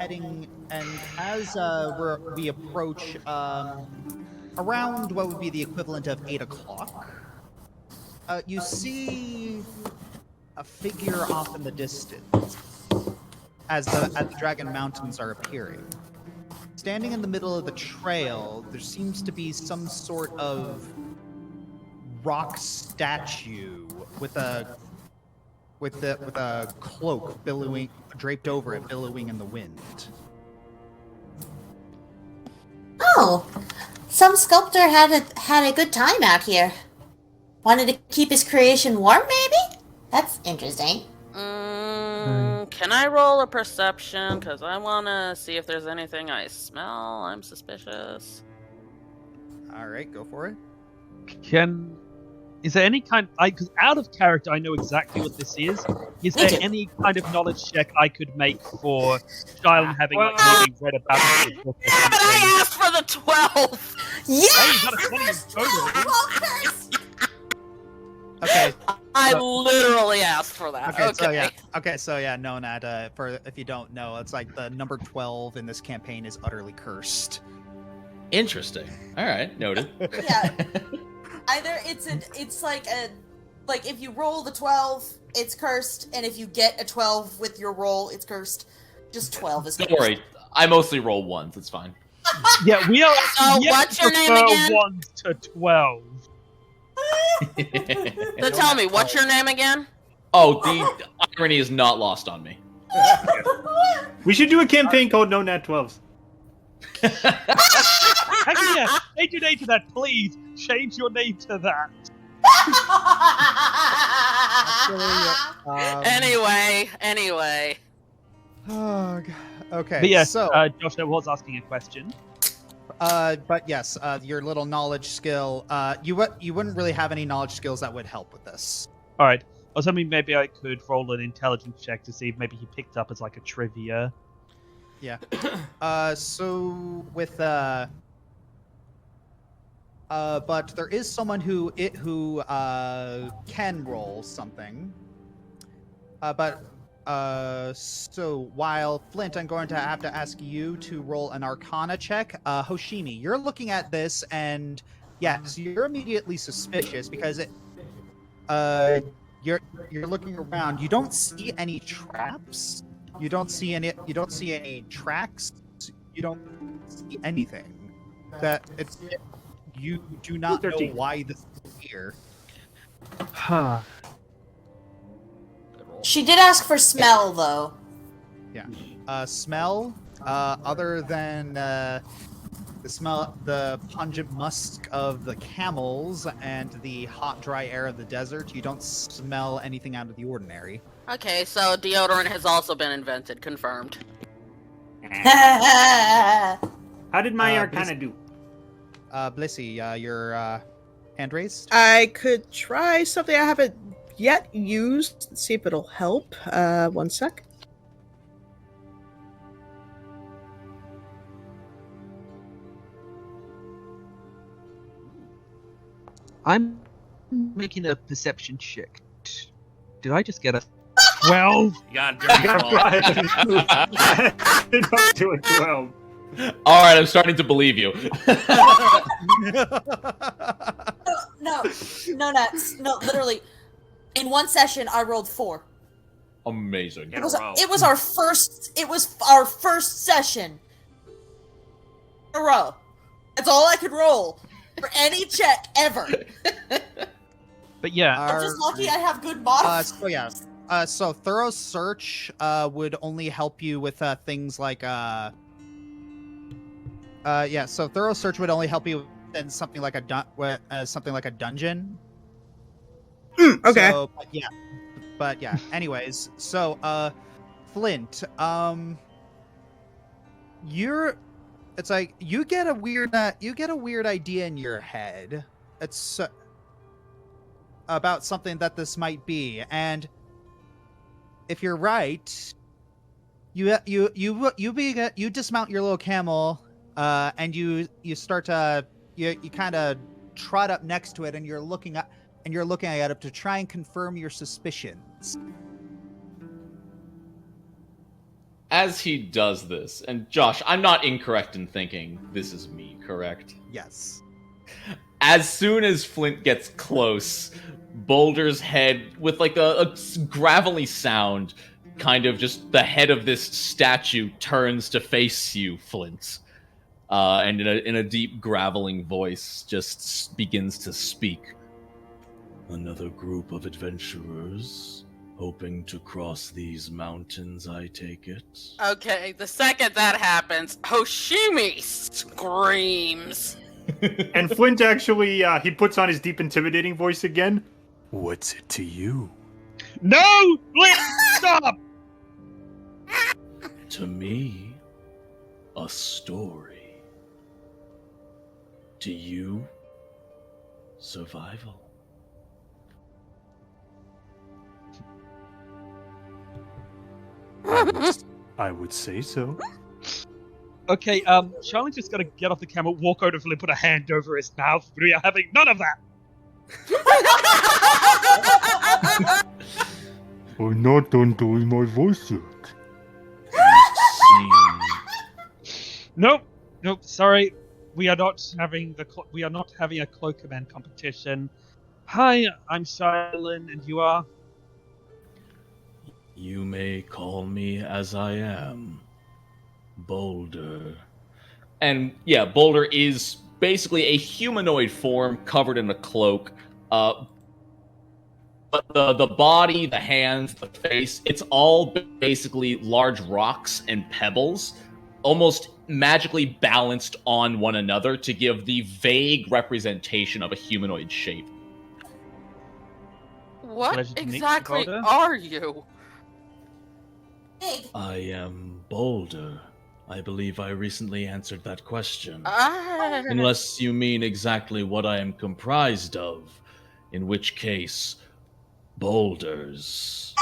heading, and as we approach around what would be the equivalent of 8 o'clock, you see a figure off in the distance as the Dragon Mountains are appearing. Standing in the middle of the trail, there seems to be some sort of rock statue with a cloak billowing draped over it, billowing in the wind. Oh, some sculptor had a good time out here. Wanted to keep his creation warm, maybe? That's interesting. Can I roll a perception? Because I want to see if there's anything I smell. I'm suspicious. All right, go for it. Is there any kind? Because out of character, I know exactly what this is. Is there any kind of knowledge check I could make for Shylon having maybe read about it? But I asked for the 12. Yeah, you got a 20 in total. Okay. I literally asked for that. So yeah, no, Nat, for if you don't know, it's like the number 12 in this campaign is utterly cursed. Interesting. All right, noted. Yeah. Either it's like if you roll the 12, it's cursed, and if you get a 12 with your roll, it's cursed. Just 12 is cursed. Don't worry, I mostly roll ones. It's fine. Yeah, we are. What's your name again? 1 to 12. So tell me, what's your name again? Oh, the irony is not lost on me. We should do a campaign called No Nat 12s. Actually, yeah, change your name to that, please. Change your name to that. Anyway. Oh, God. Okay. But yeah, so Josh was asking a question. but yes, your little knowledge skill. You wouldn't really have any knowledge skills that would help with this. All right. I was hoping maybe I could roll an intelligence check to see if maybe he picked up as like a trivia. Yeah. So with but there is someone who can roll something. So while Flint, I'm going to have to ask you to roll an Arcana check. Hoshimi, you're looking at this, and yes, you're immediately suspicious because you're looking around. You don't see any traps. You don't see any tracks. You don't see anything. You do not know why this is here. Huh. She did ask for smell, though. Yeah. Smell. Other than the pungent musk of the camels and the hot, dry air of the desert, you don't smell anything out of the ordinary. Okay, so deodorant has also been invented. Confirmed. How did my Arcana do? Blissey, your hand raised? I could try something I haven't yet used. Let's see if it'll help. 1 sec. I'm making a perception check. Did I just get a 12? You got a dirty ball. Did not do a 12. All right, I'm starting to believe you. No, literally. In one session, I rolled 4. Amazing. It was our first session in a row. That's all I could roll for any check ever. But yeah, I'm just lucky I have good modifiers. So thorough search would only help you with things like so thorough search would only help you in something like a dungeon. Okay. So, but yeah. Anyways, so Flint, it's like you get a weird idea in your head. It's about something that this might be, and if you're right, you dismount your little camel, and you start to you kind of trot up next to it, and you're looking at it to try and confirm your suspicions. as he does this, and Josh, I'm not incorrect in thinking this is me, correct? Yes. As soon as Flint gets close, Boulder's head, with like a gravelly sound, kind of just the head of this statue turns to face you, Flint. And in a deep, graveling voice, just begins to speak. Another group of adventurers, hoping to cross these mountains, I take it. Okay, the second that happens, Hoshimi screams. And Flint actually, he puts on his deep, intimidating voice again. What's it to you? No! Flint, stop! To me, a story. To you, survival. I would say so. Okay, Charlie just gotta get off the camera, walk over to Flint, put a hand over his mouth. We are having none of that! I'm not done doing my voice yet. Nope, sorry. We are not having a cloak command competition. Hi, I'm Shylin, and you are? You may call me as I am, Boulder. And yeah, Boulder is basically a humanoid form covered in a cloak. But the body, the hands, the face, it's all basically large rocks and pebbles, almost magically balanced on one another to give the vague representation of a humanoid shape. What Pleasure to meet you, exactly Boulder. are you? Big. I am Boulder. I believe I recently answered that question. Unless you mean exactly what I am comprised of, in which case, boulders.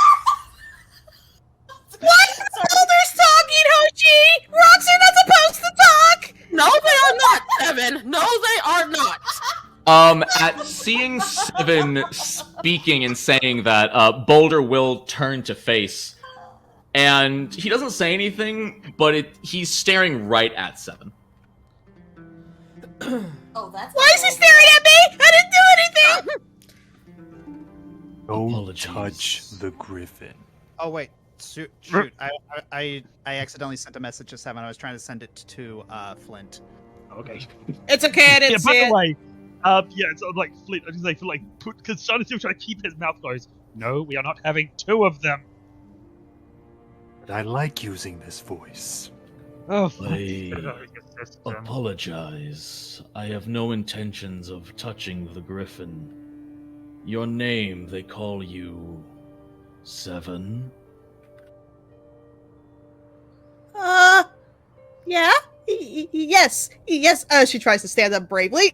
What? Boulder's talking, Hoshi! Rocks are not supposed to talk! No, they are not, Evan! No, they are not! At seeing Seven speaking and saying that, Boulder will turn to face. And he doesn't say anything, but he's staring right at Seven. Oh, that's. Why is he staring at me? I didn't do anything! Don't Apologies. touch the griffin. Oh wait, shoot! I accidentally sent a message to Seven. I was trying to send it to Flint. Okay. It's okay, I Yeah, didn't by see the it. way, it's like Flint, I just like, because Charlie's still trying to keep his mouth closed. No, we are not having two of them. But I like using this voice. Oh, I apologize. I have no intentions of touching the griffin. Your name, they call you... Seven? Yeah? Yes. She tries to stand up bravely.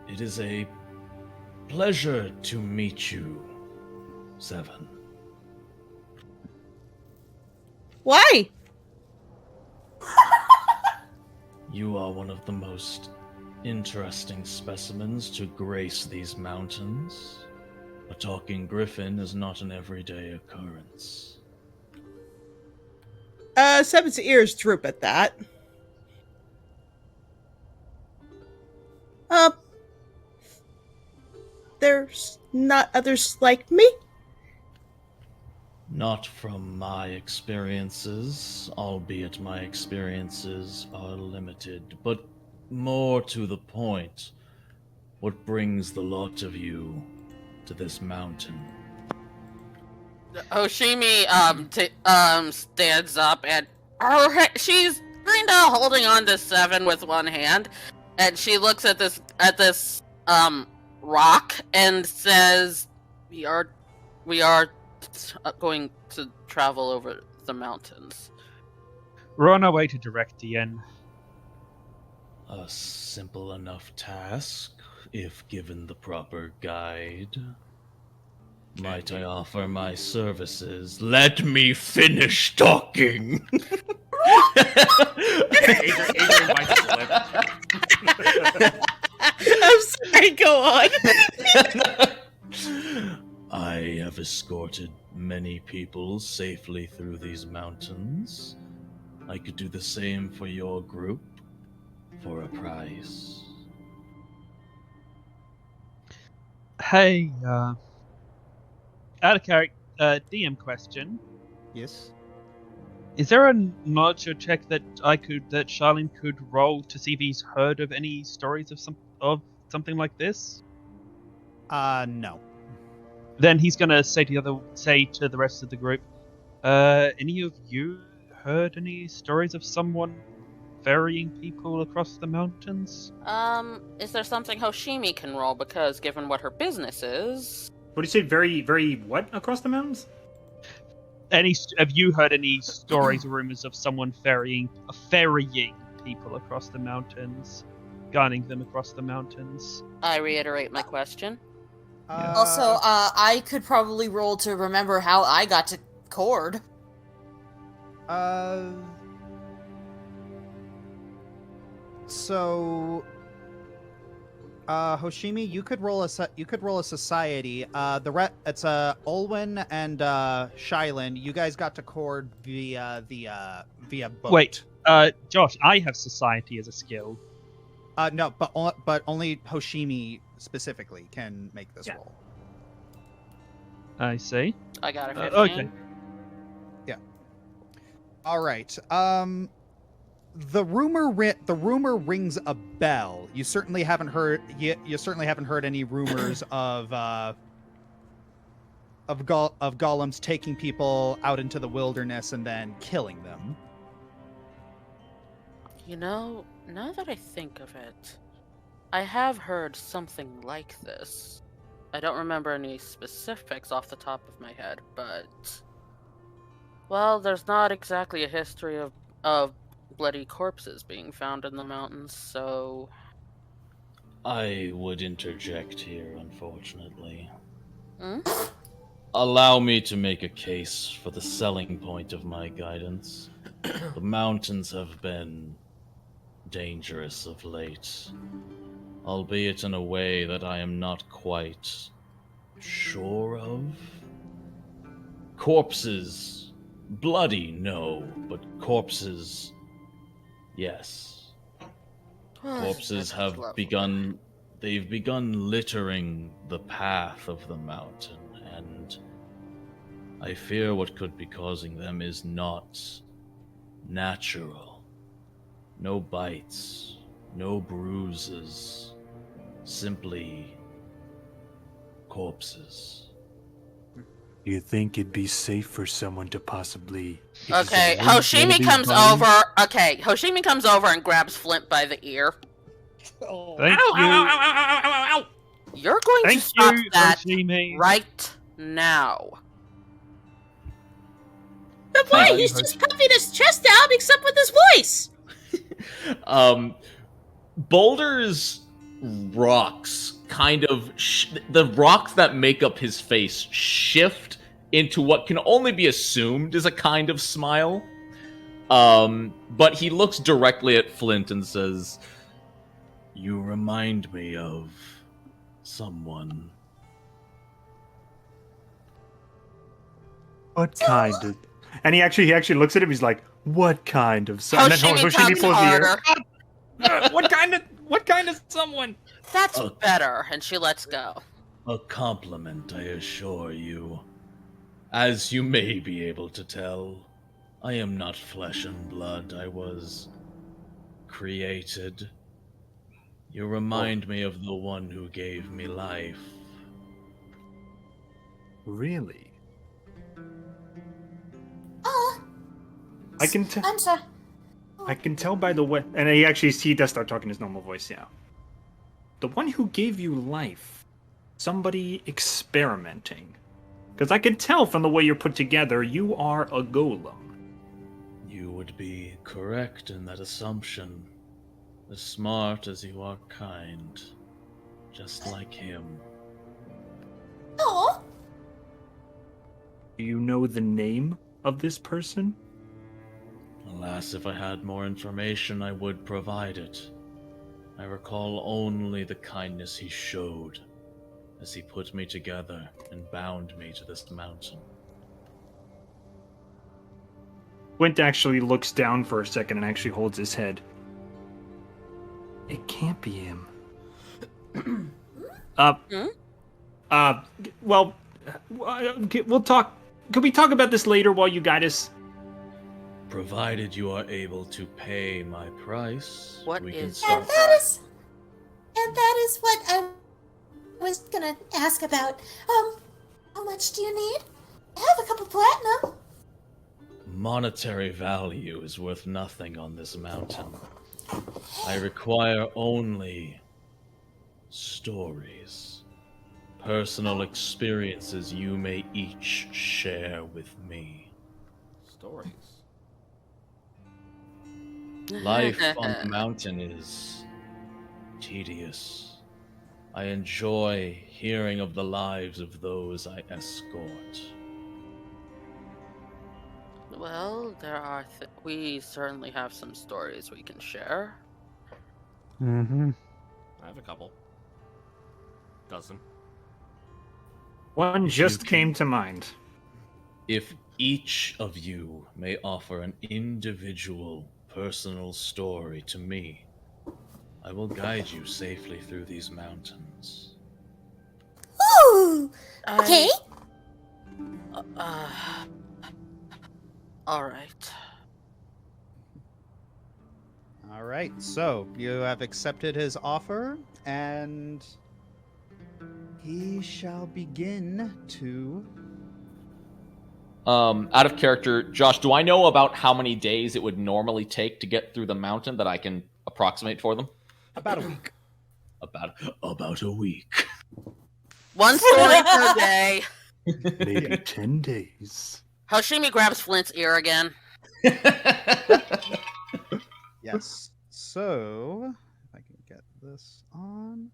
It is a pleasure to meet you, Seven. Why? You are one of the most interesting specimens to grace these mountains. A talking griffin is not an everyday occurrence. Seven's ears droop at that. There's not others like me? Not from my experiences, albeit my experiences are limited, but more to the point, what brings the lot of you to this mountain? Hoshimi stands up and she's kind of holding on to Seven with one hand, and she looks at this rock and says, "We are going to travel over the mountains." we're on our way to Direct DN. A simple enough task, if given the proper guide. Might I offer my services? Let me finish talking! Adrian bites his lip. I'm sorry, go on. I have have escorted many people safely through these mountains. I could do the same for your group for a price. Hey, out of character, DM question. Yes. Is there a knowledge or check that Charlene could roll to see if he's heard of any stories of something like this? No. Then he's gonna say to the rest of the group, any of you heard any stories of someone ferrying people across the mountains? Is there something Hoshimi can roll? Because given what her business is... What do you say? Very, very what across the mountains? Have you heard any stories or rumors of someone ferrying people across the mountains, guiding them across the mountains? I reiterate my question. Also, I could probably roll to remember how I got to Cord. So, Hoshimi, you could roll a society. It's Olwen and Shylin. You guys got to Cord via boat. Wait, Josh, I have society as a skill. No, but only Hoshimi specifically can make this roll. I see. I got a 15. Okay. Yeah. All right. The rumor rings a bell. You certainly haven't heard any rumors of golems taking people out into the wilderness and then killing them. You know, now that I think of it, I have heard something like this. I don't remember any specifics off the top of my head, but... Well, there's not exactly a history of bloody corpses being found in the mountains, so... I would interject here, unfortunately. Hmm? Allow me to make a case for the selling point of my guidance. The mountains have been dangerous of late, albeit in a way that I am not quite sure of. Corpses, bloody, no, but corpses, yes. Corpses have begun littering the path of the mountain, and I fear what could be causing them is not natural. No bites, no bruises, simply corpses. You think it'd be safe for someone to possibly... Okay, examine one of Hoshimi these comes bodies? over. Okay, Hoshimi comes over and grabs Flint by the ear. Thank you. You're going Thank to stop you, that Hoshimi. right now. But why? He's just puffing his chest out, except with his voice. Boulder's rocks kind of the rocks that make up his face shift into what can only be assumed is a kind of smile. But he looks directly at Flint and says, "You remind me of someone." What kind of... And he actually looks at him. He's like, "What kind of?" And then Hoshimi Hoshimi comes pulls the ear. harder. What kind of someone? That's Okay. better, and she lets go. A compliment, I assure you. As you may be able to tell, I am not flesh and blood. I was created. You remind me of the one who gave me life. Really? I can tell. I'm sorry. I can tell by the way, and he does start talking his normal voice. Yeah, the one who gave you life, somebody experimenting, because I can tell from the way you're put together, you are a golem. You would be correct in that assumption. As smart as you are kind. Just like him. Oh, Do you know the name of this person? Alas, if I had more information, I would provide it. I recall only the kindness he showed as he put me together and bound me to this mountain. Gwent actually looks down for a second and actually holds his head. It can't be him. Well, we'll talk. Could we talk about this later while you guide us? Provided you are able to pay my price, What we can is start. And that is what I was gonna ask about. How much do you need? I have a couple platinum. Monetary value is worth nothing on this mountain. I require only stories, personal experiences you may each share with me. Stories. Life on the mountain is tedious. I enjoy hearing of the lives of those I escort. Well, there are. We certainly have some stories we can share. Mm-hmm. I have a couple. Dozen. One just came to mind. If each of you may offer an individual personal story to me, I will guide you safely through these mountains. Ooh. Okay. All right. All right, so you have accepted his offer, and he shall begin to. Out of character, Josh, do I know about how many days it would normally take to get through the mountain that I can approximate for them? About a week. About a week. One story per day. Maybe 10 days. Hoshimi grabs Flint's ear again. Yes. So, if I can get this on.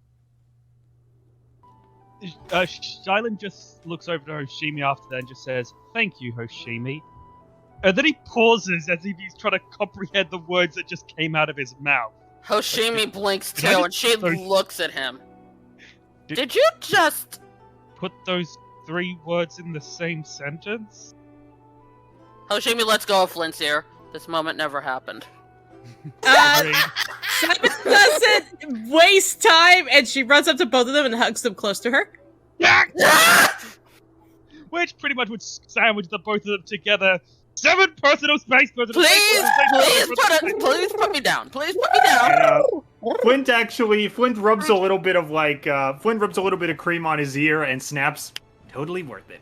Shylin just looks over to Hoshimi after that and just says, "Thank you, Hoshimi." And then he pauses as if he's trying to comprehend the words that just came out of his mouth. Hoshimi blinks Did I too, and she sorry. looks at him. Did- Did you just... Put those 3 words in the same sentence? Hoshimi lets go of Flint's ear. This moment never happened. Agreed. Simon doesn't waste time, and she runs up to both of them and hugs them close to her. Which pretty much would sandwich the both of them together. 7 personal space. Personal Please, space, please put me down. Please put me down. And, Flint rubs a little bit of cream on his ear and snaps. Totally worth it.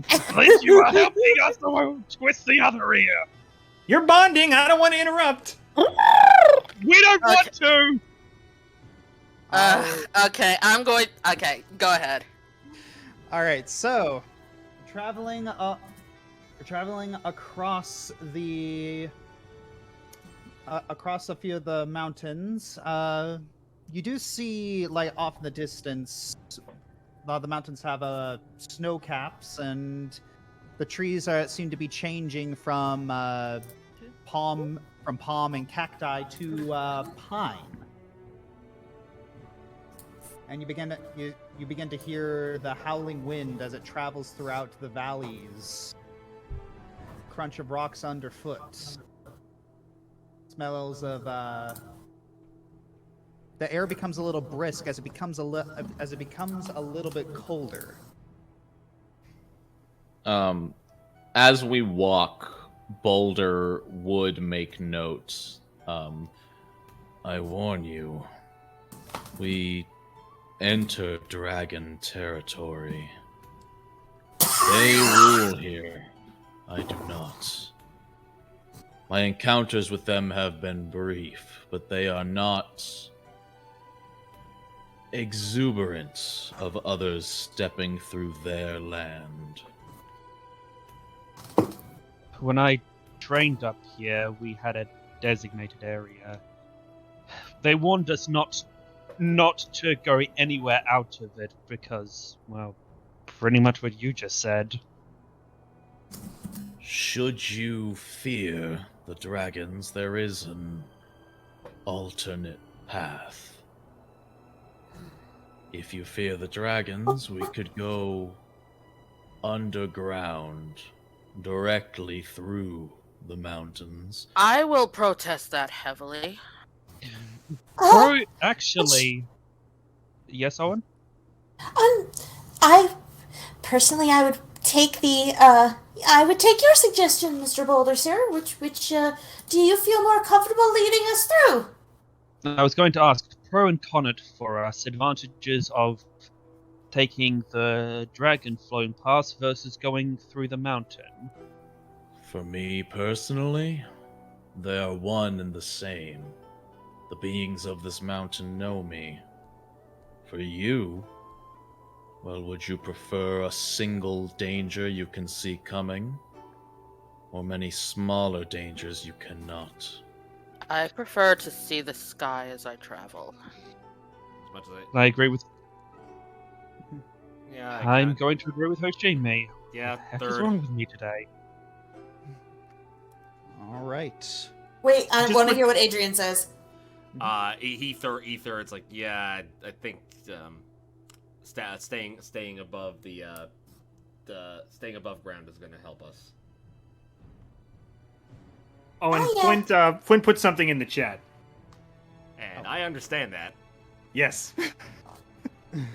Please, you are helping us to twist the other ear. You're bonding. I don't want to interrupt. We don't want to. Okay, I'm going... Okay, go ahead. All right, so traveling across the across a few of the mountains. You do see, like, off in the distance, a lot of the mountains have snow caps, and the trees seem to be changing from palm and cacti to pine. And you begin to hear the howling wind as it travels throughout the valleys. Crunch of rocks underfoot. Smells of the air becomes a little brisk as it becomes a little bit colder. As we walk, Boulder would make notes. I warn you, we enter dragon territory. They rule here. I do not. My encounters with them have been brief, but they are not exuberant of others stepping through their land. When I trained up here, we had a designated area. They warned us not to go anywhere out of it because, well, pretty much what you just said. Should you fear the dragons, there is an alternate path. If you fear the dragons, we could go underground, directly through the mountains. I will protest that heavily. Pro, actually, yes, Owen. I personally, I would take your suggestion, Mr. Boulder, sir. Which do you feel more comfortable leading us through? I was going to ask pro and con it for us. Advantages of taking the dragon flowing pass versus going through the mountain. For me personally, they are one and the same. The beings of this mountain know me. For you, well, would you prefer a single danger you can see coming, or many smaller dangers you cannot? I prefer to see the sky as I travel. As much as I agree with. yeah, I'm going to agree with host Jamie. yeah, What the heck is third. wrong with me today? All right. Wait, I Just want to look- hear what Adrian says. He third. It's like, yeah, I think staying above the staying above ground is going to help us. Oh, and Oh, yeah. Flint put something in the chat. And I understand that. Yes.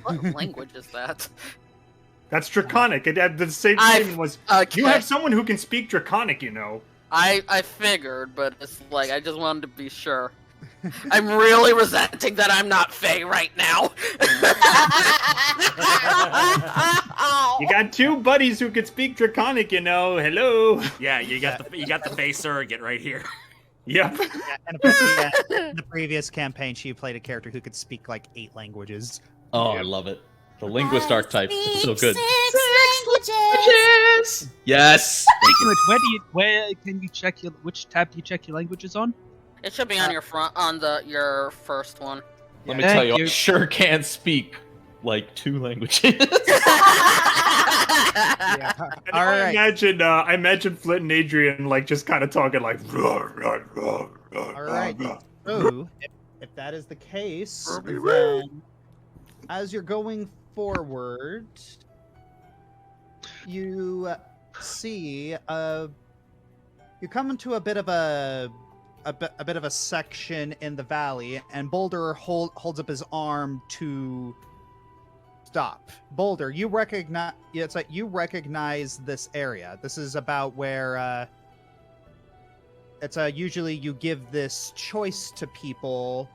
What language is that? That's Draconic. It had the same I- statement was, Okay. you have someone who can speak Draconic, you know. I figured, but it's like I just wanted to be sure. I'm really resenting that I'm not Fae right now. You got two buddies who can speak Draconic, you know. Hello. Yeah, you got the face surrogate right here. Yep. Yeah, and in the previous campaign, she played a character who could speak like 8 languages. Oh, I love it. The linguist archetype is so good. 6 languages. Yes! Speaking of which, where can you check which tab do you check your languages on? It should be on your your first one. Let me Thank tell you, I you. sure can speak like 2 languages. Yeah. And All I right. imagine Flint and Adrian like just kind of talking like. All right. So, if that is the case, then as you're going forward, you see you come into a bit of a bit of a section in the valley, and Boulder holds up his arm to stop. Boulder, you recognize this area. This is about where it's usually you give this choice to people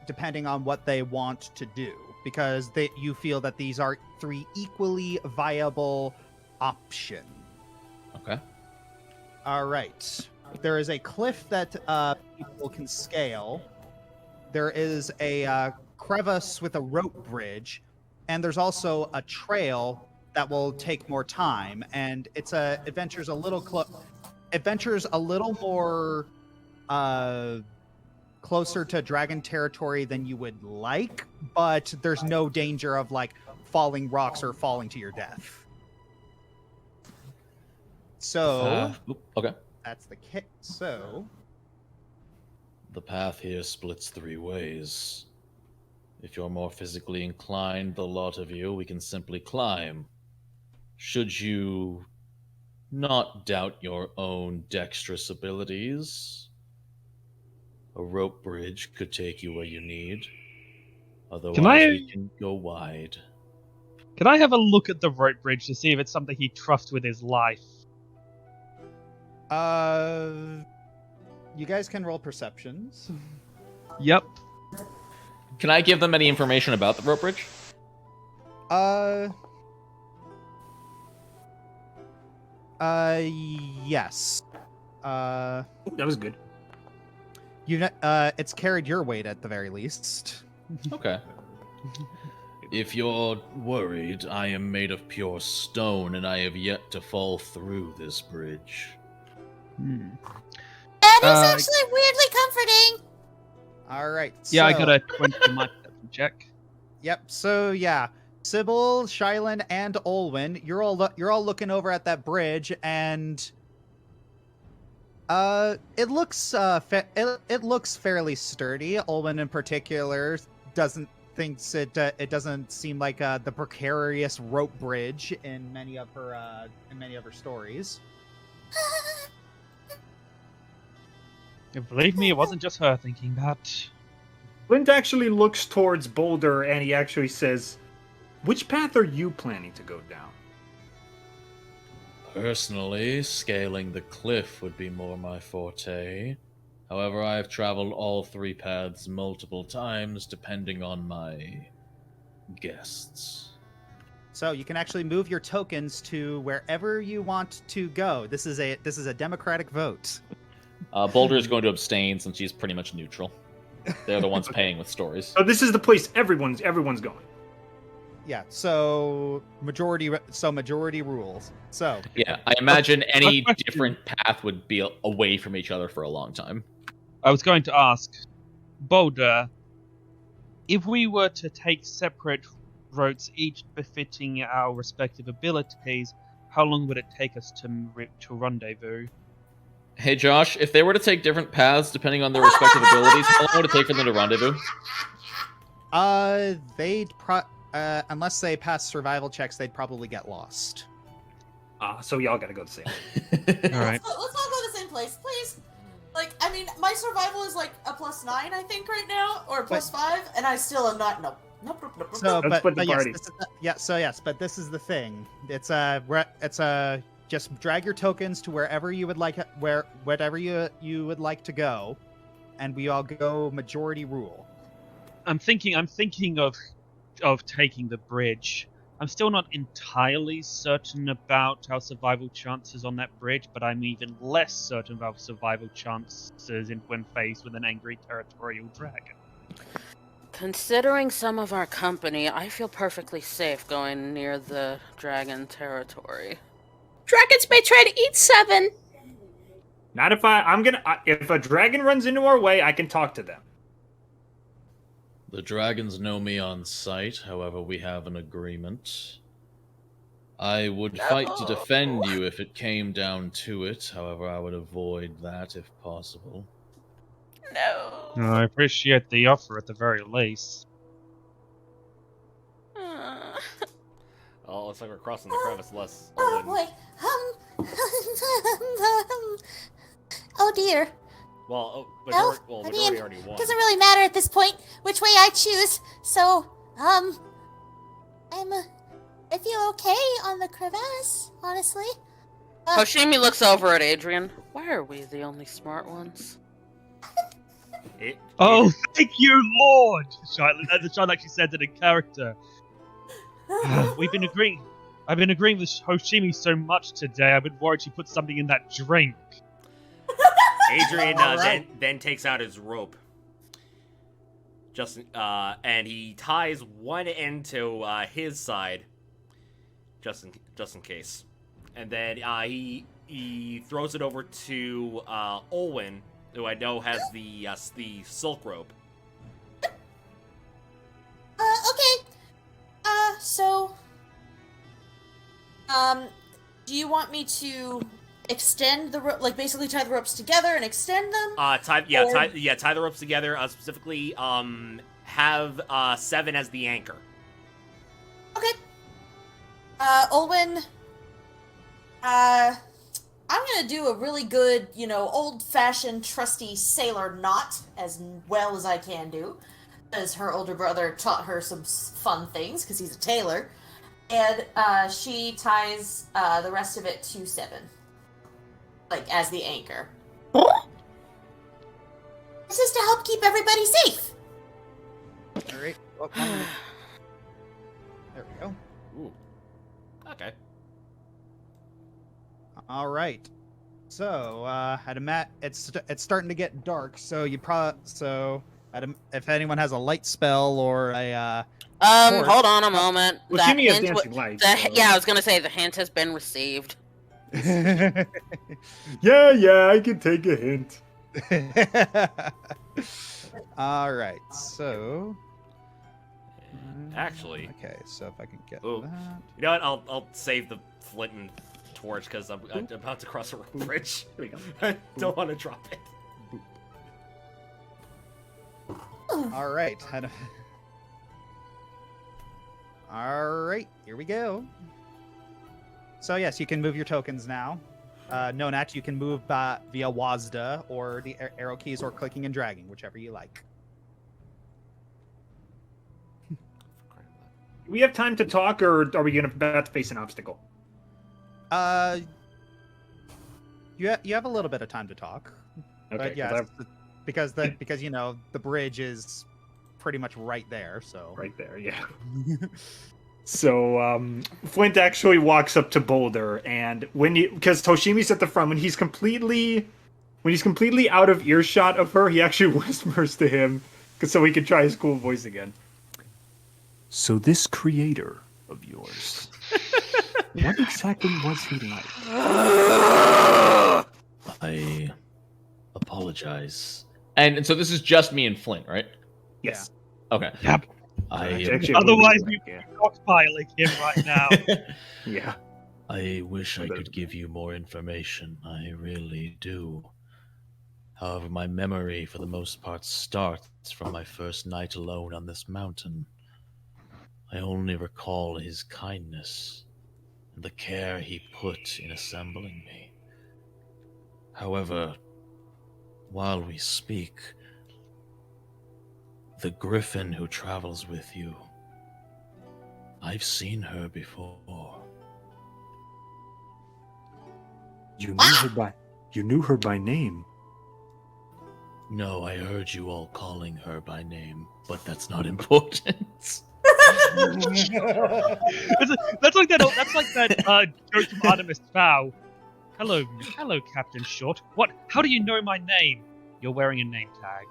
depending on what they want to do, because you feel that these are 3 equally viable options. Okay. All right. There is a cliff that people can scale. There is a crevice with a rope bridge, and there's also a trail that will take more time. And it's adventures a little more closer to dragon territory than you would like, but there's no danger of like falling rocks or falling to your death. So Okay. that's the kick. So The path here splits 3 ways. If you're more physically inclined, the lot of you, we can simply climb. Should you not doubt your own dexterous abilities, a rope bridge could take you where you need. Otherwise, we can go wide. Can I have a look at the rope bridge to see if it's something he trusts with his life? you guys can roll perceptions. Yep. Can I give them any information about the rope bridge? Yes. That was good. It's carried your weight at the very least. Okay. If you're worried, I am made of pure stone, and I have yet to fall through this bridge. That is actually weirdly comforting. All right. Yeah, I so- got a 20 on my perception check. Yep. So yeah, Sybil, Shylin, and Olwyn, you're all looking over at that bridge, and it looks it looks fairly sturdy. Olwyn in particular doesn't thinks it doesn't seem like the precarious rope bridge in many of her stories. And believe me, it wasn't just her thinking that. Flint actually looks towards Boulder and he actually says, "Which path are you planning to go down?" Personally, scaling the cliff would be more my forte. However, I have traveled all 3 paths multiple times, depending on my guests. So you can actually move your tokens to wherever you want to go. This is a democratic vote. Boulder is going to abstain since she's pretty much neutral. They're the ones paying with stories. So this is the place everyone's going. Yeah. So majority rules. So Yeah, I imagine any different path would be away from each other for a long time. I was going to ask, Boulder, if we were to take separate routes, each befitting our respective abilities, how long would it take us to rendezvous? Hey Josh, if they were to take different paths depending on their respective abilities, how long would it take for them to rendezvous? Unless they pass survival checks, they'd probably get lost. So y'all gotta go the same. All right. Let's all go to the same place, please. Like, I mean, my survival is like a +9, I think, right now, or a +5, and I still am not. Nope. So, Let's split the yes, party. but this is the thing. It's just drag your tokens to wherever you would like, whatever you would like to go, and we all go majority rule. I'm thinking of taking the bridge. I'm still not entirely certain about our survival chances on that bridge, but I'm even less certain about survival chances when faced with an angry territorial dragon. Considering some of our company, I feel perfectly safe going near the dragon territory. Dragons may try to eat 7. Not if if a dragon runs into our way, I can talk to them. The dragons know me on sight, however, we have an agreement. I would fight to defend you if it came down to it, however, I would avoid that if possible. No. I appreciate the offer at the very least. Oh, looks like we're crossing the crevice less. Oh boy. Oh dear. Well, Well, majority already won. Doesn't really matter at this point which way I choose. So, I feel okay on the crevasse, honestly. Hoshimi looks over at Adrian. Why are we the only smart ones? Oh, thank you, Lord! Charlotte actually said that in character. I've been agreeing with Hoshimi so much today, I've been worried she put something in that drink. Adrian then takes out his rope. And he ties one end to his side, just in case. And then he throws it over to Olwen, who I know has the silk rope. Okay. Do you want me to extend the rope, like basically tie the ropes together and extend them? Tie the ropes together. Specifically, have 7 as the anchor. Okay. Olwen, I'm gonna do a really good, old-fashioned, trusty sailor knot as well as I can do, because her older brother taught her some fun things, because he's a tailor, and she ties the rest of it to 7. Like, as the anchor. This is to help keep everybody safe. Alright. Well, there we go. Ooh. Okay. Alright. So, it's starting to get dark, so if anyone has a light spell or a Hold on a moment. Well, That Jimmy has hint dancing wa- lights. the- so- Yeah, I was gonna say the hint has been received. Yeah, I can take a hint. Alright, so Actually, okay, so if I can get Ooh. that. you know what? I'll save the flint and torch because I'm about to cross a bridge. Here we go. I don't want to drop it. Alright. All right, here we go. So yes, you can move your tokens now. Nonat, you can move via WASD or the arrow keys or clicking and dragging, whichever you like. Do we have time to talk, or are we going to about to face an obstacle? You have a little bit of time to talk. Okay, But yes, because you know the bridge is pretty much right there. So right there, yeah. So Flint actually walks up to Boulder, and because Toshimi's at the front, when he's completely out of earshot of her, he actually whispers to him, so he can try his cool voice again. So this creator of yours, what exactly was he like? I apologize. And so this is just me and Flint, right? Yes. Okay. Yep. Otherwise, we'd be stockpiling him right now. Yeah. I wish I could give you more information. I really do. However, my memory, for the most part, starts from my first night alone on this mountain. I only recall his kindness and the care he put in assembling me. However, while we speak, the griffin who travels with you, I've seen her before. You knew her by name. No, I heard you all calling her by name, but that's not important. That's like that joke from Artemis Fowl. Hello, Captain Short. What? How do you know my name? You're wearing a name tag.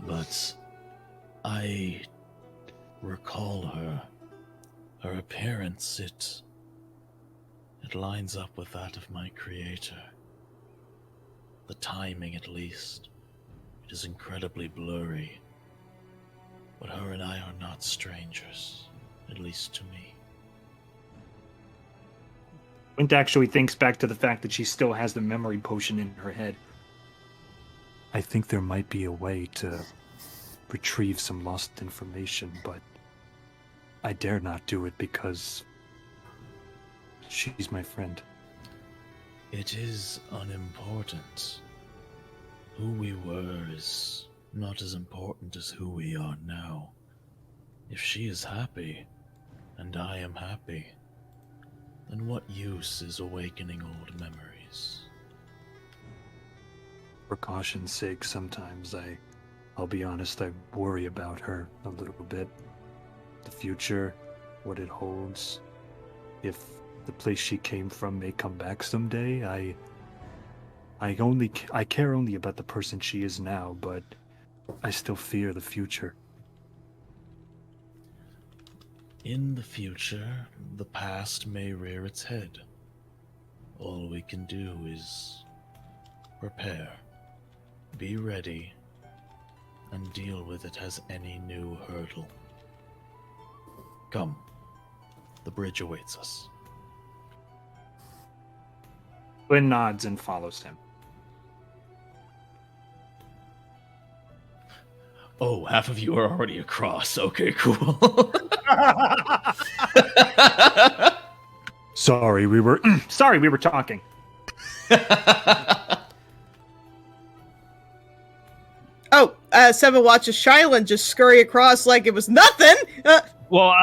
But I recall her. Her appearance, it lines up with that of my creator. The timing, at least. It is incredibly blurry. But her and I are not strangers, at least to me. Wint actually thinks back to the fact that she still has the memory potion in her head. I think there might be a way to retrieve some lost information, but I dare not do it because she's my friend. It is unimportant. Who we were is not as important as who we are now. If she is happy, and I am happy, then what use is awakening old memories? For caution's sake, sometimes I'll be honest, I worry about her a little bit. The future, what it holds. If the place she came from may come back someday, I care only about the person she is now, but I still fear the future. In the future, the past may rear its head. All we can do is prepare, be ready, and deal with it as any new hurdle. Come, the bridge awaits us. Flynn nods and follows him. Oh, half of you are already across. Okay, cool. Sorry, we were talking. Seven watches Shylin just scurry across like it was nothing. Well,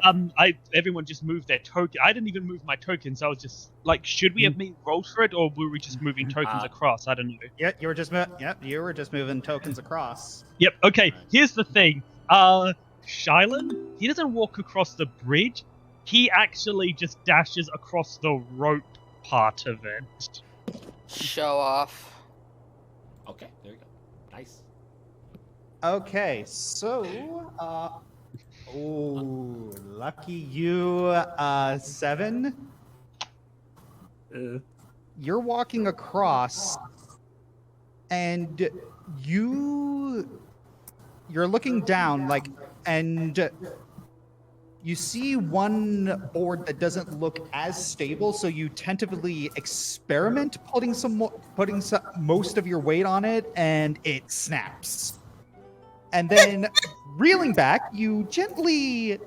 everyone just moved their token. I didn't even move my tokens. I was just like, should we have made rolls for it, or were we just moving tokens across? I don't know. Yeah, you were just moving tokens across. Yep. Okay. Here's the thing. Shylin, he doesn't walk across the bridge. He actually just dashes across the rope part of it. Show off. Okay, there you go. Nice. Okay, so lucky you, Seven. You're walking across, and you're looking down, and you see one board that doesn't look as stable, so you tentatively experiment putting most of your weight on it, and it snaps. And then, reeling back, you gently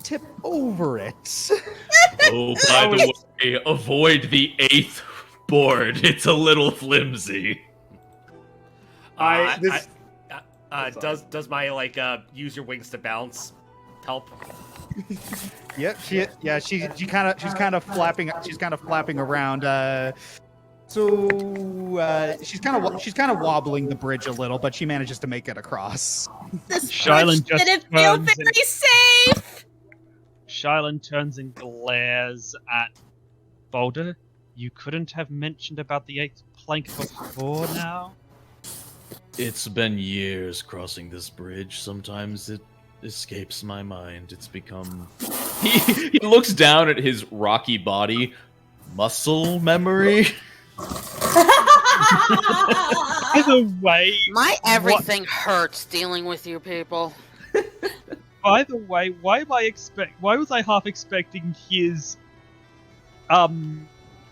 tip over it. Oh, by the way, avoid the 8th board. It's a little flimsy. Does my like use your wings to bounce help? Yep. She's kind of flapping around. She's kind of wobbling the bridge a little, but she manages to make it across. This Shylin bridge just didn't feel turns very and- safe. Shylin turns and glares at Boulder. You couldn't have mentioned about the 8th plank before now? It's been years crossing this bridge. Sometimes it escapes my mind. It's become... He looks down at his rocky body. muscle memory? By the way, My everything hurts dealing with you people. why was I half expecting his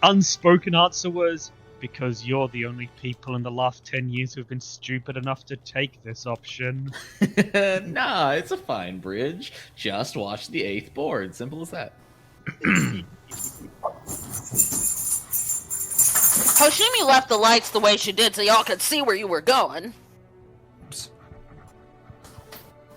unspoken answer was because you're the only people in the last 10 years who've been stupid enough to take this option. Nah, it's a fine bridge. Just watch the 8th board. Simple as that. Hoshimi left the lights the way she did so y'all could see where you were going.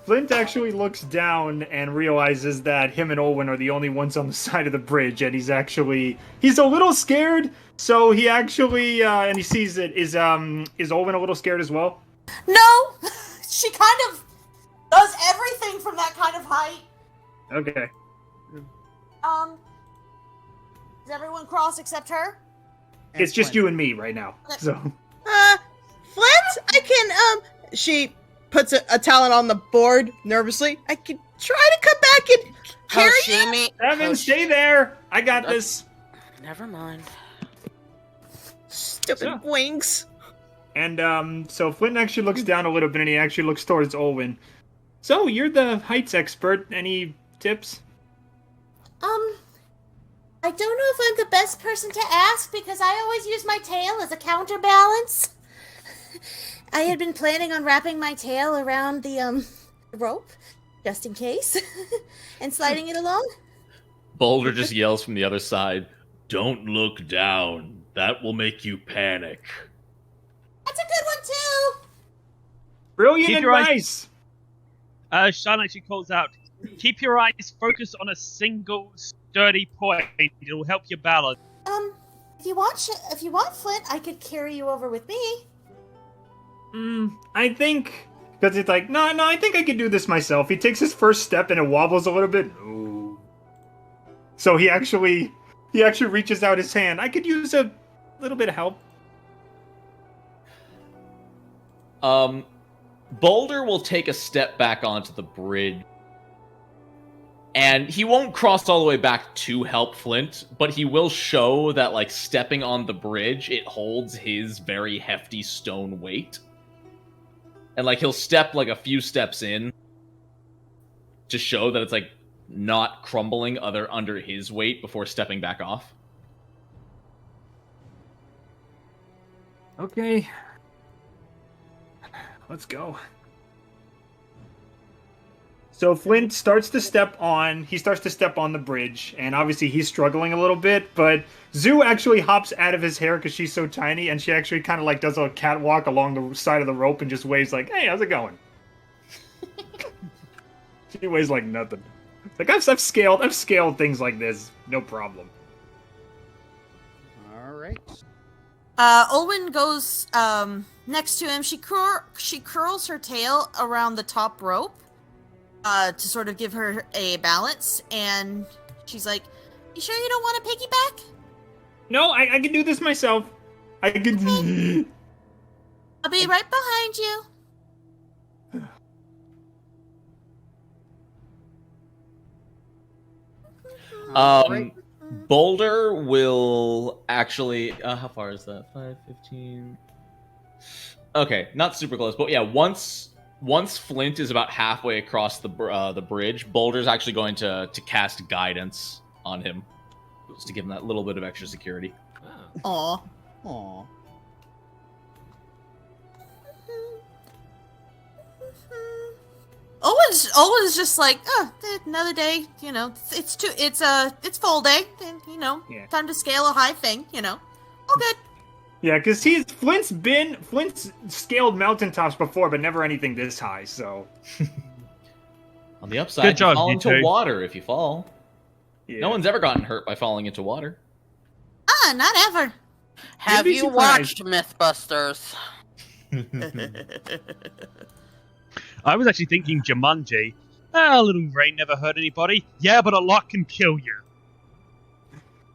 Flint actually looks down and realizes that him and Olwen are the only ones on the side of the bridge, and he's a little scared. So he actually and he sees it. Is Olwen a little scared as well? No, she kind of does everything from that kind of height. Okay. Does everyone cross except her? It's just you and me right now. So Flint, I can she puts a talent on the board nervously. I can try to come back and carry you. Hoshimi, Evan, stay there. I got this. Never mind. Stupid wings. And so Flint actually looks down a little bit, and he actually looks towards Olwen. So you're the heights expert. Any tips? I don't know if I'm the best person to ask because I always use my tail as a counterbalance. I had been planning on wrapping my tail around the rope, just in case, and sliding it along. Boulder just yells from the other side, "Don't look down. That will make you panic." That's a good one too. Brilliant Keep your eyes- advice. Shine actually calls out, keep your eyes focused on a single sturdy point. It'll help you balance. If you want, Flint, I could carry you over with me. I think because it's like no, I think I could do this myself. He takes his first step and it wobbles a little bit. Ooh. So he actually reaches out his hand. I could use a little bit of help. Boulder will take a step back onto the bridge. And he won't cross all the way back to help Flint, but he will show that, like, stepping on the bridge, it holds his very hefty stone weight. And, like, he'll step, like, a few steps in to show that it's, like, not crumbling under his weight before stepping back off. Okay. Let's go. So Flint starts to step on the bridge, and obviously he's struggling a little bit, but Zoo actually hops out of his hair because she's so tiny, and she actually kind of like does a catwalk along the side of the rope and just waves like, "Hey, how's it going?" She waves like nothing. Like I've scaled things like this, no problem. All right. Olwen goes next to him. She curls her tail around the top rope to sort of give her a balance, and she's like, "You sure you don't want to piggyback?" No, I can do this myself. I can. I'll be right behind you. Boulder will actually... how far is that? 5, 15... Okay, not super close, but yeah, once Flint is about halfway across the bridge, Boulder's actually going to cast Guidance on him, just to give him that little bit of extra security. Aw. Owen's just like, oh, another day. You know, it's fall day. And, you know, Yeah. time to scale a high thing. You know, all good. Yeah, because Flint's scaled mountaintops before, but never anything this high. So On the upside, Good job, you fall you into two. water if you fall. yeah. No one's ever gotten hurt by falling into water. Not ever. Have be you surprised. watched Mythbusters? I was actually thinking Jumanji. A little rain never hurt anybody. Yeah, but a lot can kill you.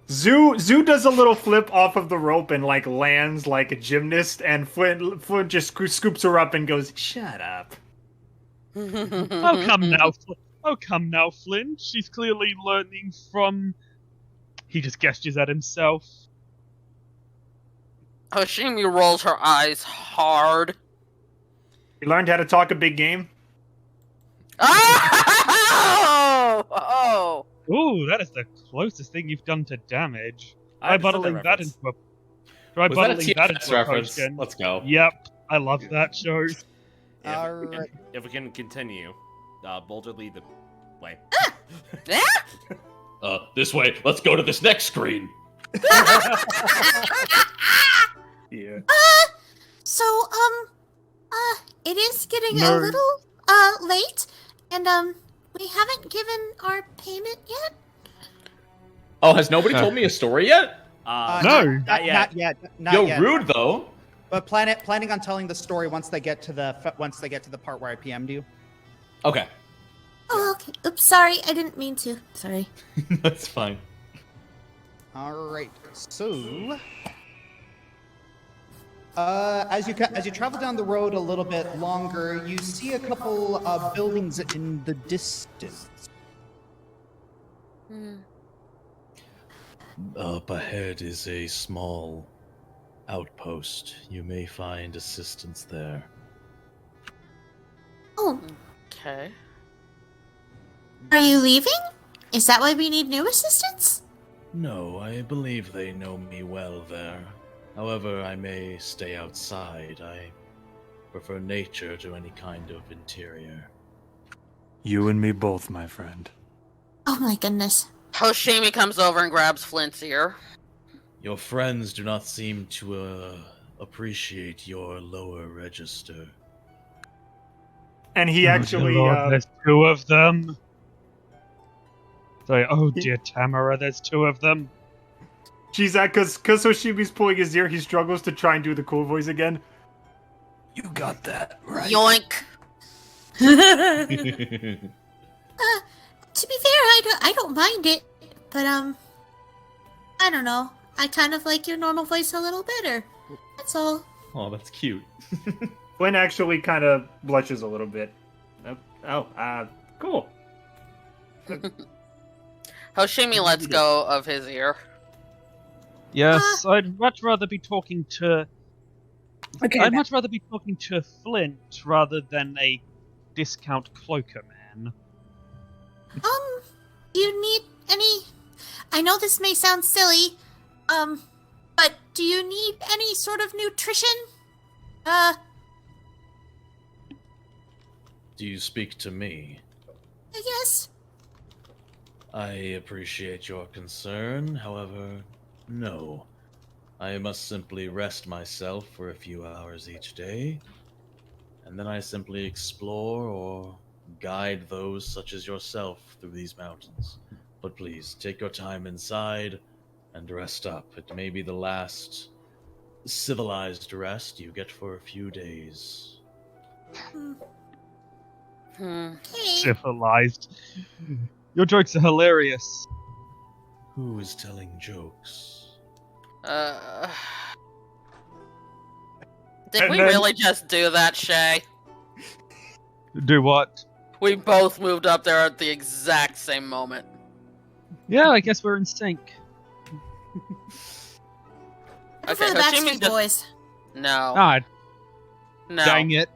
Zoo does a little flip off of the rope and like lands like a gymnast, and Flint just scoops her up and goes, "Shut up." Oh, come now. Oh, come now, Flint. She's clearly learning from... He just gestures at himself. Hoshimi rolls her eyes hard. You learned how to talk a big game. Oh! Oh! Ooh, that is the closest thing you've done to damage. I Try understood bottling that reference. into a... Try Was that a bottling that TFS into a reference? potion. Let's go. Yep, I love that show. Alright. If we can continue, Boulder lead the way. This way. Let's go to this next screen. Yeah. So, it is getting No. a little, late, and, we haven't given our payment yet. Oh, has nobody told me a story yet? No. Not yet. Not yet. Not Yo, yet. rude though. But planning on telling the story once they get to the part where I PM'd you. Okay, Oh, okay. Oops, sorry, I didn't mean to. Sorry. that's fine. All right. So, as you travel down the road a little bit longer, you see a couple of buildings in the distance. Up ahead is a small outpost. You may find assistance there. Oh, Okay. are you leaving? Is that why we need new assistants? No, I believe they know me well there. However, I may stay outside. I prefer nature to any kind of interior. You and me both, my friend. Oh my goodness. Hoshimi comes over and grabs Flint's ear. Your friends do not seem to appreciate your lower register. And he actually, Lord, there's two of them. Sorry, oh dear Tamara, there's two of them. she's at because Hoshimi's pulling his ear. He struggles to try and do the cool voice again. You got that right. Yoink. To be fair, I don't mind it, but I don't know. I kind of like your normal voice a little better. That's all. Oh, that's cute. Flynn actually kind of blushes a little bit. Cool. Hoshimi lets go of his ear. Yes, I'd much rather be talking to... Okay. I'd much rather be talking to Flint rather than a discount cloaker man. Do you need any... I know this may sound silly, but do you need any sort of nutrition? Do you speak to me? Yes. I appreciate your concern, however, no. I must simply rest myself for a few hours each day, and then I simply explore or guide those such as yourself through these mountains. But please, take your time inside and rest up. It may be the last civilized rest you get for a few days. Okay. Civilized. Your jokes are hilarious. Who is telling jokes? Did And we then- really just do that, Shay? Do what? We both moved up there at the exact same moment. Yeah, I guess we're in sync. Go for the Backstreet Boys. No. Ah, No. dang it.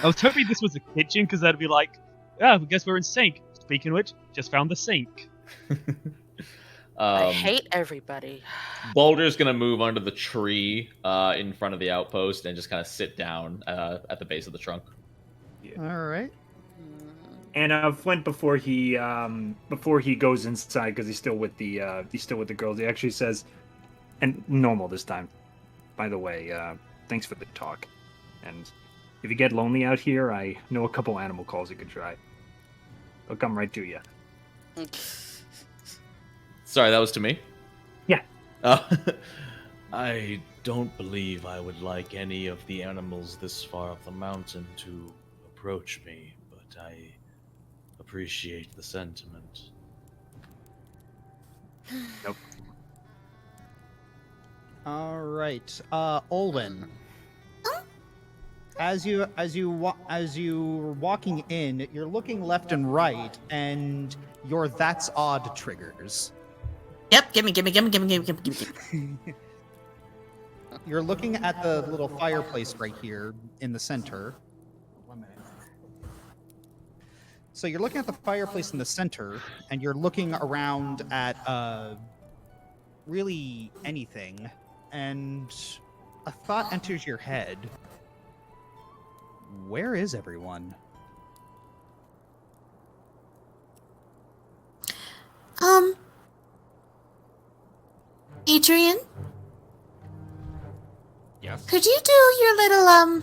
I was hoping this was a kitchen, because that'd be like, yeah, I guess we're in sync. Speaking of which, just found the sink. I hate everybody. Boulder's gonna move under the tree in front of the outpost and just kind of sit down at the base of the trunk. All right. And Flint, before he goes inside, because he's still with the girls, he actually says, and normal this time. By the way, thanks for the talk. And if you get lonely out here, I know a couple animal calls you could try. They'll come right to you. Sorry, that was to me? Yeah. I don't believe I would like any of the animals this far up the mountain to approach me, but I appreciate the sentiment. Nope. All right, Olwen. As you're walking in, you're looking left and right, and your "That's Odd" triggers. Yep, gimme. You're looking at the little fireplace right here in the center. So you're looking at the fireplace in the center, and you're looking around at really anything, and a thought enters your head. Where is everyone? Adrian, Yes. could you do your little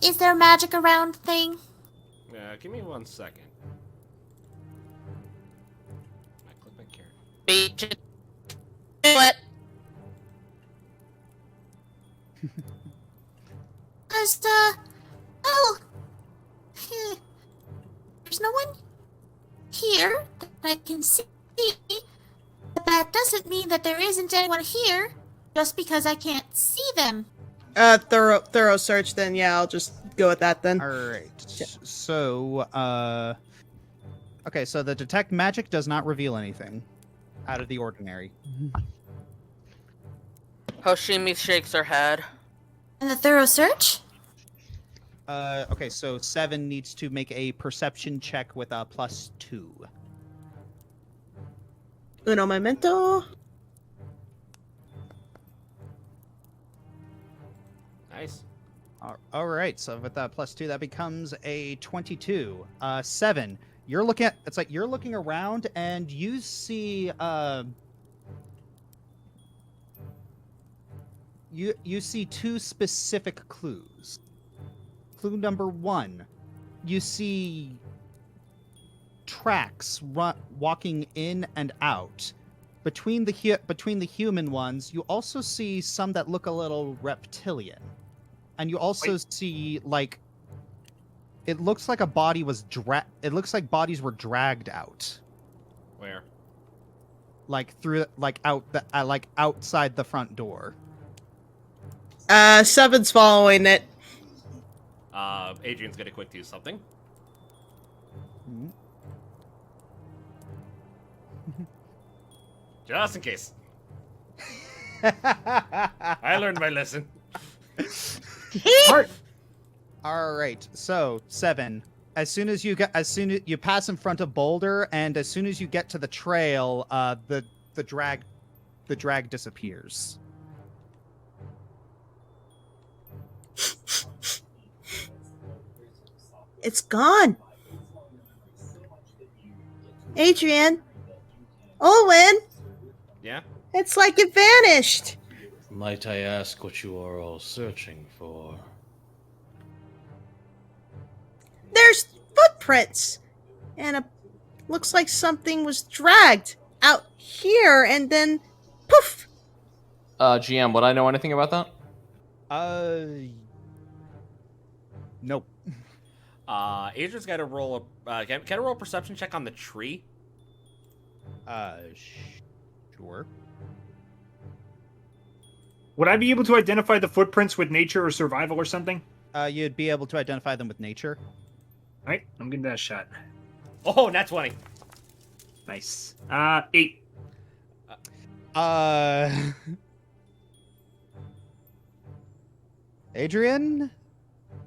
is there magic around thing? Give me 1 second. I click my carrot. Beat it. Do it. There's no one here that I can see. But that doesn't mean that there isn't anyone here, just because I can't see them. Thorough search then, yeah, I'll just go with that then. Alright. So, okay, so the detect magic does not reveal anything out of the ordinary. Hoshimi shakes her head. And the thorough search? Okay, so 7 needs to make a perception check with a +2. Uno momento. Nice. All right, so with that +2, that becomes a 22. 7. You're looking at you're looking around and you see you see 2 specific clues. Clue number 1, you see tracks walking in and out. Between the human ones, you also see some that look a little reptilian. And you also see, like, it looks like a body was it looks like bodies were dragged out. Where? Like through, like outside the front door. 7's following it. Adrian's gonna quick do something. Mm-hmm. Just in case. I learned my lesson. All right, so 7. As soon as you pass in front of Boulder, and as soon as you get to the trail, the drag disappears. It's gone. Adrian. Olwen. Yeah? It's like it vanished. Might I ask what you are all searching for? There's footprints. And looks like something was dragged out here and then poof. GM, would I know anything about that? Nope. Adrian's got to roll can I roll a perception check on the tree? Sure. Would I be able to identify the footprints with nature or survival or something? You'd be able to identify them with nature. All right, I'm giving that a shot. Oh, nat 20. Nice. 8. Adrian,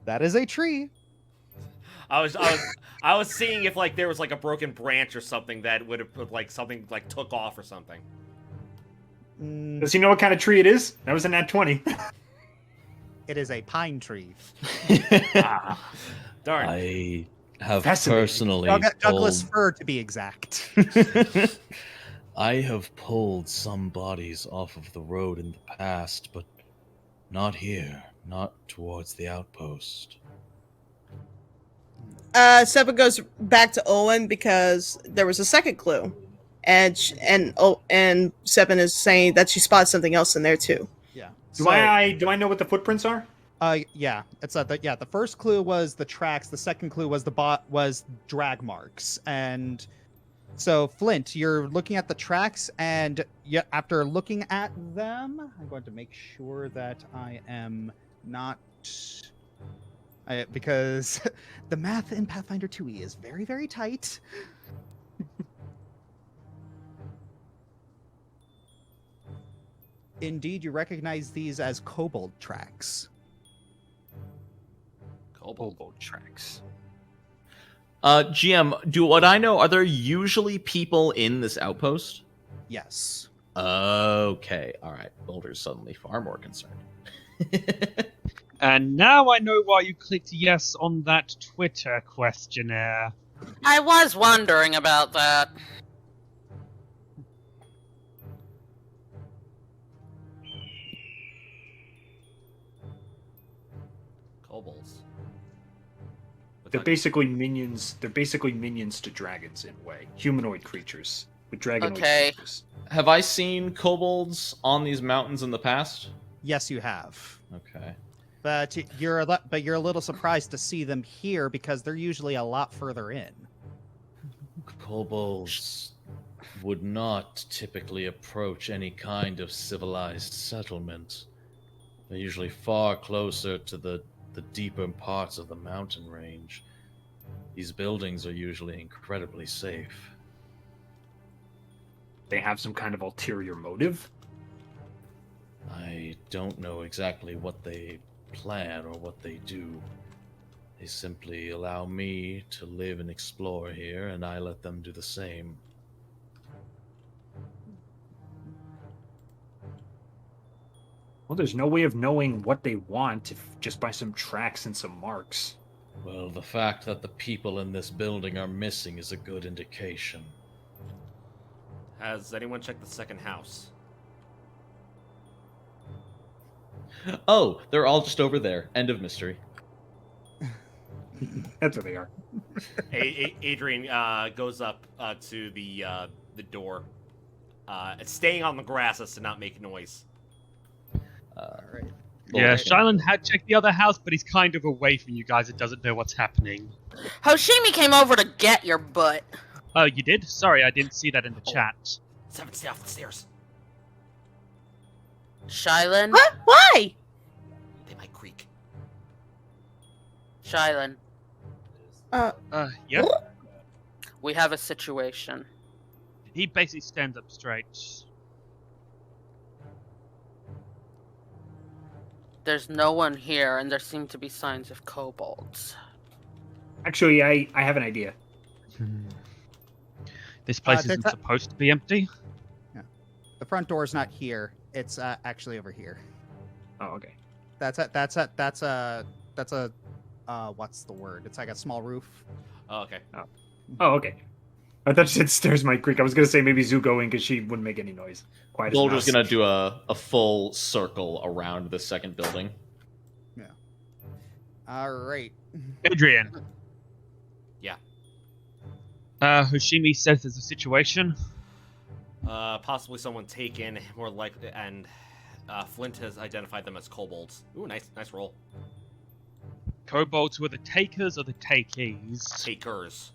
that is a tree. I was seeing if like there was like a broken branch or something that would have put like something like took off or something. Does he know what kind of tree it is? That was a nat 20. It is a pine tree. Darn. I have Fascinating. personally Douglas pulled... fir, to be exact. I have pulled some bodies off of the road in the past, but not here. Not towards the outpost. Seppa goes back to Owen because there was a second clue, and Seppa is saying that she spotted something else in there too. Yeah. Do I know what the footprints are? Yeah. It's the first clue was the tracks. The second clue was was drag marks. And so Flint, you're looking at the tracks, and after looking at them, I'm going to make sure that I am not. Because the math in Pathfinder 2e is very, very tight. Indeed, you recognize these as kobold tracks. Kobold tracks. GM, do what I know, are there usually people in this outpost? Yes. Okay, alright. Boulder's suddenly far more concerned. And now I know why you clicked yes on that Twitter questionnaire. I was wondering about that. Kobolds. They're basically minions. They're basically minions to dragons in a way. Humanoid creatures with dragonoid features. Have I seen kobolds on these mountains in the past? Yes, you have. Okay. But you're a little surprised to see them here because they're usually a lot further in. Kobolds would not typically approach any kind of civilized settlement. They're usually far closer to the deeper parts of the mountain range. These buildings are usually incredibly safe. They have some kind of ulterior motive? I don't know exactly what they plan or what they do. They simply allow me to live and explore here, and I let them do the same. Well, there's no way of knowing what they want if just by some tracks and some marks. Well, the fact that the people in this building are missing is a good indication. Has anyone checked the second house? Oh, they're all just over there. End of mystery. That's where they are. Adrian goes up to the door, staying on the grass as to not make noise. Alright. Yeah, Shylan had checked the other house, but he's kind of away from you guys and doesn't know what's happening. Hoshimi came over to get your butt. Oh, you did? Sorry, I didn't see that in the chat. Seven, stay off the stairs. Shylan? What? Why? They might creak. Shylan, Yeah? we have a situation. He basically stands up straight. There's no one here, and there seem to be signs of kobolds. Actually, I have an idea. This place isn't supposed to be empty. Yeah. The front door's not here. It's actually over here. Oh, okay. That's a what's the word? It's like a small roof. Oh, okay. Oh, okay. I thought you said stairs might creak. I was gonna say maybe Zoo going because she wouldn't make any noise. Quiet as a Boulder's mouse. gonna do a full circle around the second building. Yeah. All right. Adrian. Yeah. Hoshimi says there's a situation. Possibly someone taken, more likely, and Flint has identified them as kobolds. Ooh, nice roll. Kobolds were the takers or the takees? Takers.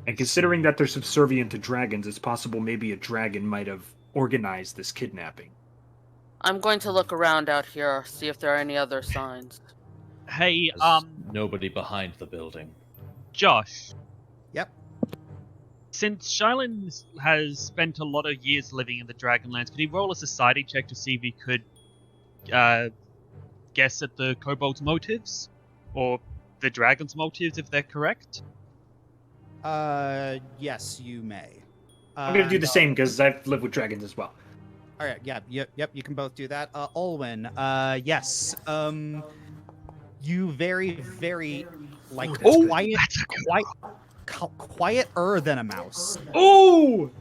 And considering that they're subservient to dragons, it's possible maybe a dragon might have organized this kidnapping. I'm going to look around out here, see if there are any other signs. Hey, There's nobody behind the building. Josh. Yep. Since Shylan has spent a lot of years living in the Dragonlands, could he roll a society check to see if he could guess at the kobold's motives? Or the dragon's motives, if they're correct? Yes, you may. I'm gonna do the same because I've lived with dragons as well. All right. Yeah. Yep. You can both do that. Olwen. Yes. You very like quieter than a mouse. Oh!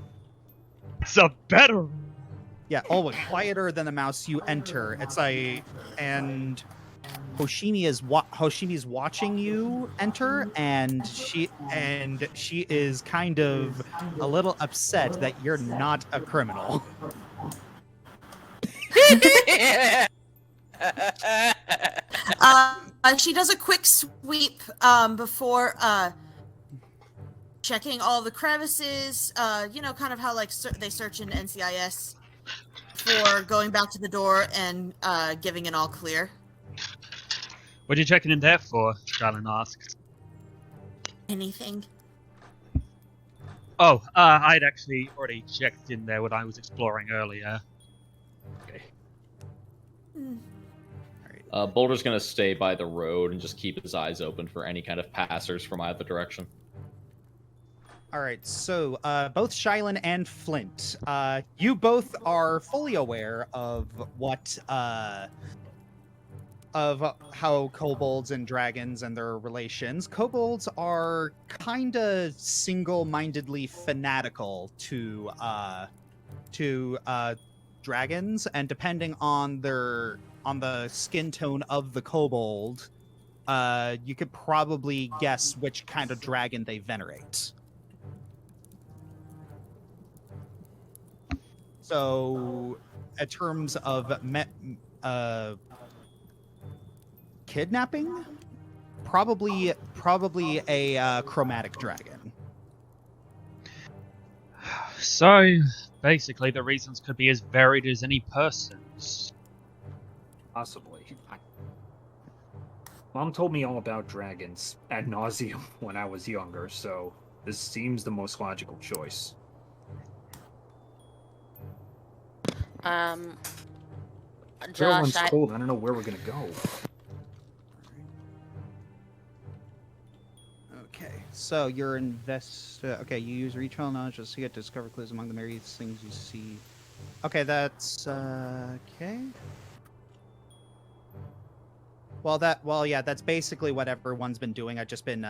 It's a better. Yeah. Olwen, quieter than a mouse. You enter. It's like, and Hoshimi is watching you enter, and she is kind of a little upset that you're not a criminal. She does a quick sweep before checking all the crevices. Kind of how like they search in NCIS before going back to the door and giving an all clear. What are you checking in there for? Shalin asks. Anything? Oh, I'd actually already checked in there when I was exploring earlier. Okay. Boulder's gonna stay by the road and just keep his eyes open for any kind of passers from either direction. All right, so both Shylin and Flint, you both are fully aware of what of how kobolds and dragons and their relations. Kobolds are kind of single-mindedly fanatical to dragons, and depending on the skin tone of the kobold, you could probably guess which kind of dragon they venerate. So, in terms of kidnapping, probably a chromatic dragon. So, basically, the reasons could be as varied as any person's. Possibly. Mom told me all about dragons ad nauseum when I was younger, so this seems the most logical choice. Josh, cold. I don't know where we're gonna go. Okay, so you're okay, you use retail knowledge to see it, discover clues among the myriad things you see. Okay, that's okay. Well, yeah, that's basically what everyone's been doing. I've just been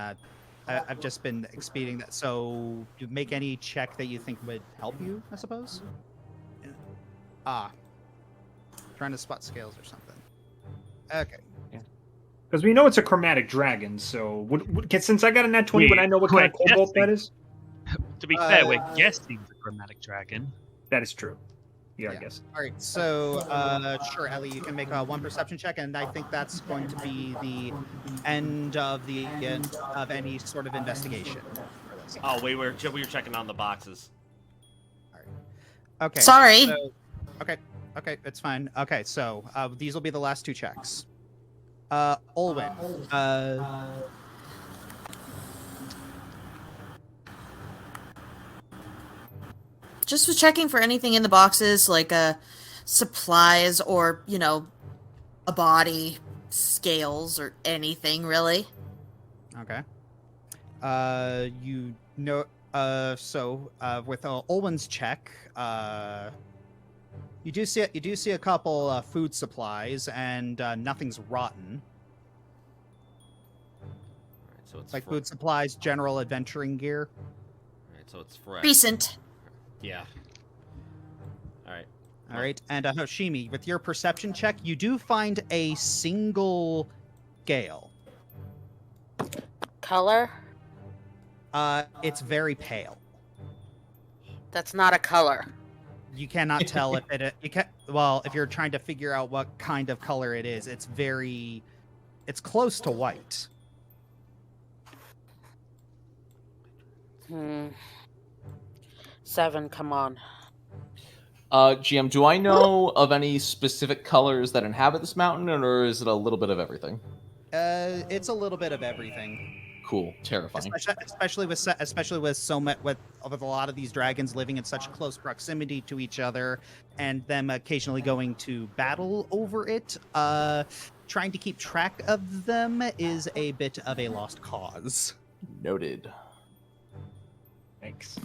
expeding that. So, you make any check that you think would help you, I suppose. Trying to spot scales or something. Okay. Because we know it's a chromatic dragon, so since I got a nat 20, would I know what kind of kobold that is? To be fair, we're guessing the chromatic dragon. That is true. Yeah, I guess. All right, so sure, Ellie, you can make one perception check, and I think that's going to be the end of any sort of investigation. Oh, we were checking on the boxes. All right. Okay. Sorry. So, okay, it's fine. Okay, so these will be the last two checks. Olwen. Just was checking for anything in the boxes, like supplies or, a body, scales, or anything, really. Okay. So with Olwen's check, you do see a couple food supplies, and nothing's rotten. Alright, so it's Like food supplies, general adventuring gear. Alright, so it's fresh. Recent. Yeah. Alright. All right, and Hoshimi, with your perception check, you do find a single scale. Color? It's very pale. That's not a color. You cannot tell if it. If you're trying to figure out what kind of color it is, it's close to white. 7, come on. GM, do I know of any specific colors that inhabit this mountain, or is it a little bit of everything? It's a little bit of everything. Cool, terrifying. Especially with a lot of these dragons living in such close proximity to each other, and them occasionally going to battle over it. Trying to keep track of them is a bit of a lost cause. Noted. Thanks.